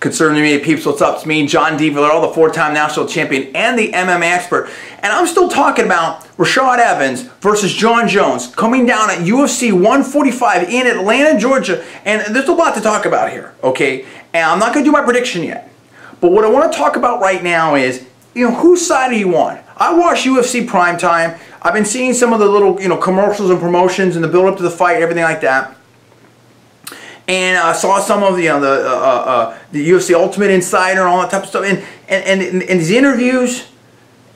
Concerning me, peeps, what's up? It's me, John D. Villarreal, the four-time national champion and the MMA expert. And I'm still talking about Rashad Evans versus Jon Jones coming down at UFC 145 in Atlanta, Georgia. And there's a lot to talk about here, okay? And I'm not going to do my prediction yet. But what I want to talk about right now is, whose side are you on? I watch UFC Primetime. I've been seeing some of the little, commercials and promotions and the build-up to the fight, everything like that. And I saw some of the UFC Ultimate Insider and all that type of stuff, and these interviews.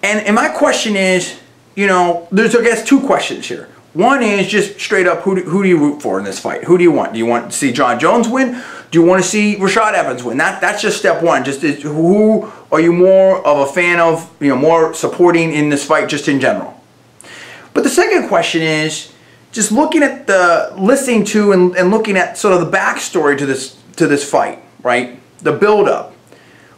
And my question is, there's I guess two questions here. One is just straight up, who do you root for in this fight? Who do you want? Do you want to see Jon Jones win? Do you want to see Rashad Evans win? That's just step one. Just who are you more of a fan of? More supporting in this fight, just in general. But the second question is, just looking at listening to and looking at sort of the backstory to this fight, right? The build-up.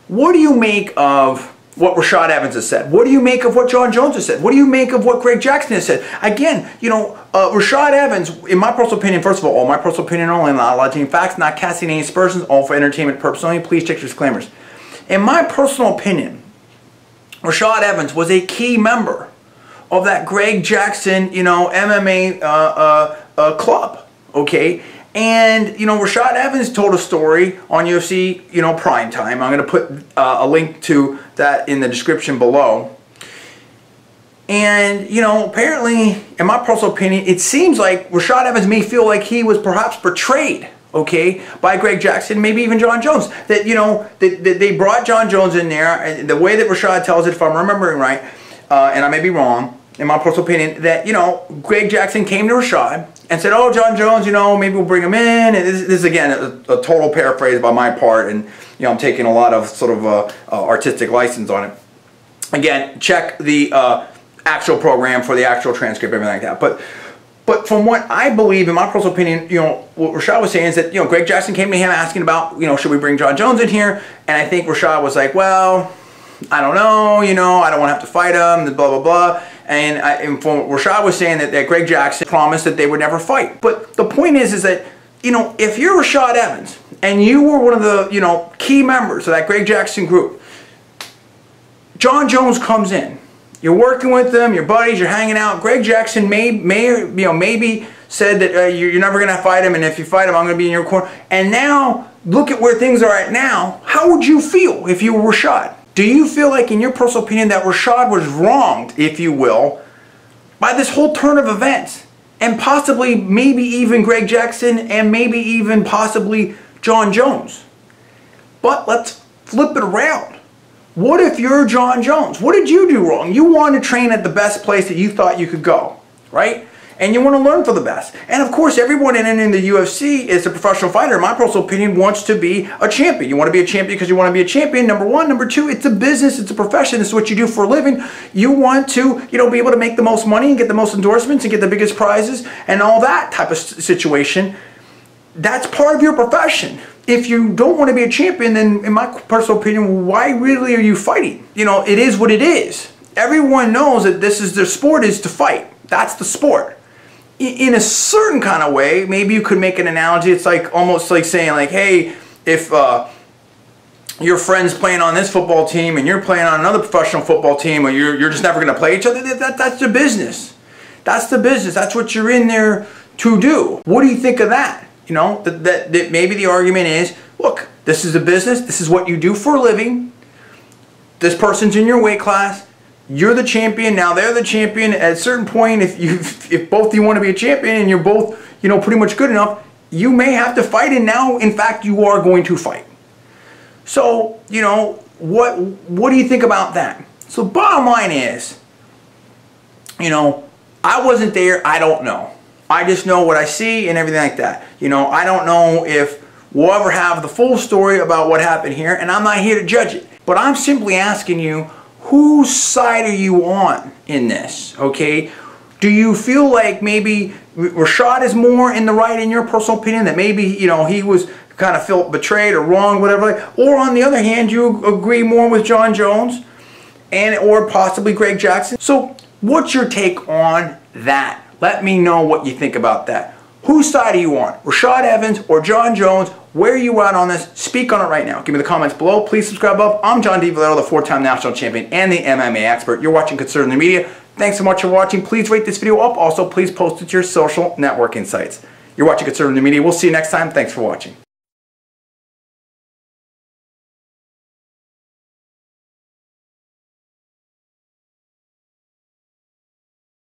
What do you make of what Rashad Evans has said? What do you make of what Jon Jones has said? What do you make of what Greg Jackson has said? Again, Rashad Evans, in my personal opinion, first of all my personal opinion only, not alleging facts, not casting any aspersions, all for entertainment purposes only. Please check your disclaimers. In my personal opinion, Rashad Evans was a key member of that Greg Jackson, MMA club, okay? And, Rashad Evans told a story on UFC, Primetime. I'm going to put a link to that in the description below. And, apparently, in my personal opinion, it seems like Rashad Evans may feel like he was perhaps betrayed, okay, by Greg Jackson, maybe even Jon Jones. That, that they brought Jon Jones in there, and the way that Rashad tells it, if I'm remembering right, and I may be wrong, in my personal opinion, that, Greg Jackson came to Rashad and said, oh, Jon Jones, maybe we'll bring him in. And this is again, a total paraphrase by my part, and, I'm taking a lot of sort of artistic license on it. Again, check the actual program for the actual transcript, everything like that. But from what I believe, in my personal opinion, what Rashad was saying is that, Greg Jackson came to him asking about, should we bring Jon Jones in here? And I think Rashad was like, well, I don't know, I don't want to have to fight him, blah, blah, blah. And from what Rashad was saying that Greg Jackson promised that they would never fight. But the point is that, if you're Rashad Evans and you were one of the, key members of that Greg Jackson group, Jon Jones comes in. You're working with them, your buddies, you're hanging out. Greg Jackson maybe said that you're never going to fight him, and if you fight him, I'm going to be in your corner. And now, look at where things are at now. How would you feel if you were Rashad? Do you feel like, in your personal opinion, that Rashad was wronged, if you will, by this whole turn of events? And possibly, maybe even Greg Jackson, and maybe even possibly Jon Jones. But let's flip it around. What if you're Jon Jones? What did you do wrong? You wanted to train at the best place that you thought you could go, right? And you want to learn for the best. And of course, everyone in the UFC is a professional fighter, in my personal opinion, wants to be a champion. You want to be a champion because you want to be a champion, number one. Number two, it's a business, it's a profession, it's what you do for a living. You want to, be able to make the most money and get the most endorsements and get the biggest prizes and all that type of situation. That's part of your profession. If you don't want to be a champion, then in my personal opinion, why really are you fighting? It is what it is. Everyone knows that this is their sport, is to fight. That's the sport. In a certain kind of way, maybe you could make an analogy. It's like almost like saying, like, hey, if your friend's playing on this football team and you're playing on another professional football team, or you're just never going to play each other, that's the business. That's the business. That's what you're in there to do. What do you think of that? That maybe the argument is, look, this is a business. This is what you do for a living. This person's in your weight class. You're the champion, now they're the champion. At a certain point, if both of you want to be a champion and you're both, pretty much good enough, you may have to fight, and now, in fact, you are going to fight. So, what do you think about that? So, bottom line is, I wasn't there, I don't know. I just know what I see and everything like that. I don't know if we'll ever have the full story about what happened here, and I'm not here to judge it. But I'm simply asking you, whose side are you on in this, okay? Do you feel like maybe Rashad is more in the right, in your personal opinion, that maybe, he was kind of felt betrayed or wrong, whatever? Or on the other hand, you agree more with Jon Jones or possibly Greg Jackson? So what's your take on that? Let me know what you think about that. Whose side are you on? Rashad Evans or Jon Jones? Where are you at on this? Speak on it right now. Give me the comments below. Please subscribe above. I'm John D. Villarreal, the 4-time national champion and the MMA expert. You're watching Conservative Media. Thanks so much for watching. Please rate this video up. Also, please post it to your social networking sites. You're watching Conservative Media. We'll see you next time. Thanks for watching.